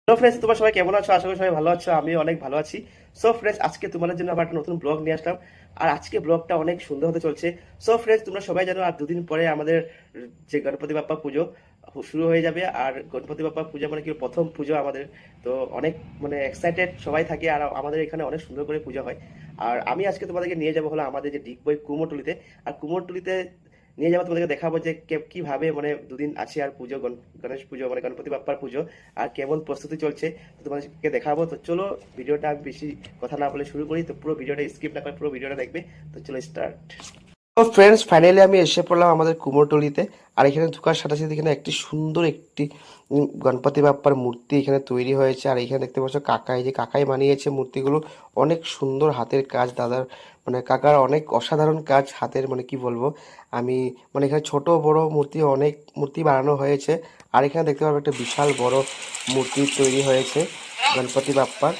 Hello friends, তোমার সবাই কেমন আছো? আশা করি সবাই ভালো আছো। আমি অনেক ভালো আছি। সো ফ্রেন্ডস, আজকে তোমাদের জন্য আবার একটা নতুন ব্লগ নিয়ে আসলাম। আর আজকে ব্লগটা অনেক সুন্দর হতে চলছে। সো ফ্রেন্ডস, তোমরা সবাই জানো আর দুদিন পরে আমাদের যে গণপতি বাপ্পা পুজো শুরু হয়ে যাবে। আর গণপতি বাপ্পা পুজো মানে কি প্রথম পুজো আমাদের। তো অনেক মানে এক্সাইটেড সবাই থাকে। আর আমাদের এখানে অনেক সুন্দর করে পুজো হয়। আর আমি আজকে তোমাদেরকে নিয়ে যাবো হলো আমাদের যে ডিগবই কুমোরটুলিতে। আর কুমোরটুলিতে নিয়ে যাবো, তোমাদেরকে দেখাবো যে কিভাবে মানে দুদিন আছে আর পুজো, গণেশ পুজো মানে গণপতি বাপ্পার পুজো, আর কেমন প্রস্তুতি চলছে তো তোমাদেরকে দেখাবো। তো চলো ভিডিওটা আমি বেশি কথা না বলে শুরু করি। তো পুরো ভিডিওটা স্কিপ না করে পুরো ভিডিওটা দেখবে। তো চলো স্টার্ট। তো ফ্রেন্ডস, ফাইনালি আমি এসে পড়লাম আমাদের কুমোরটুলিতে। আর এখানে ঢোকার সাথে সাথে এখানে একটি সুন্দর একটি গণপতি বাপ্পার মূর্তি এখানে তৈরি হয়েছে। আর এখানে দেখতে পাচ্ছ কাকাই, যে কাকাই বানিয়েছে মূর্তিগুলো। অনেক সুন্দর হাতের কাজ দাদার, মানে কাকার অনেক অসাধারণ কাজ হাতের, মানে কি বলবো আমি। মানে এখানে ছোট বড় মূর্তি, অনেক মূর্তি বানানো হয়েছে। আর এখানে দেখতে পারবো একটা বিশাল বড় মূর্তি তৈরি হয়েছে গণপতি বাপ্পার।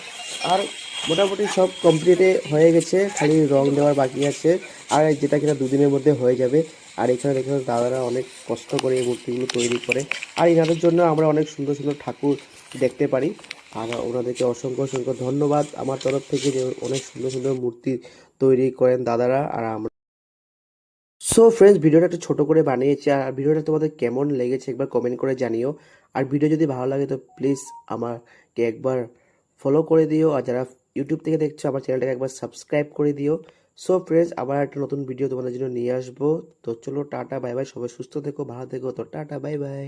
আর মোটামুটি সব কমপ্লিটে হয়ে গেছে, খালি রং দেওয়ার বাকি আছে। আর যেটা কিনা দুদিনের মধ্যে হয়ে যাবে। আর এখানে দেখুন দাদারা অনেক কষ্ট করে এই মূর্তিগুলো তৈরি করে। আর এনাদের জন্য আমরা অনেক সুন্দর সুন্দর ঠাকুর দেখতে পারি। আর ওনাদেরকে অসংখ্য অসংখ্য ধন্যবাদ আমার তরফ থেকে, যে অনেক সুন্দর সুন্দর মূর্তি তৈরি করেন দাদারা। আর আমরা সো ফ্রেন্ডস, ভিডিওটা একটু ছোট করে বানিয়েছি। আর ভিডিওটা তোমাদের কেমন লেগেছে একবার কমেন্ট করে জানিও। আর ভিডিও যদি ভালো লাগে তো প্লিজ আমাকে একবার ফলো করে দিও। আর যারা ইউটিউব থেকে দেখছো আমার চ্যানেলটাকে একবার সাবস্ক্রাইব করে দিও। সো ফ্রেন্ডস, আবার একটা নতুন ভিডিও তোমাদের জন্য নিয়ে আসবো। তো চলো টাটা বাই বাই, সবাই সুস্থ থেকো, ভালো থেকো। তো টাটা বাই বাই।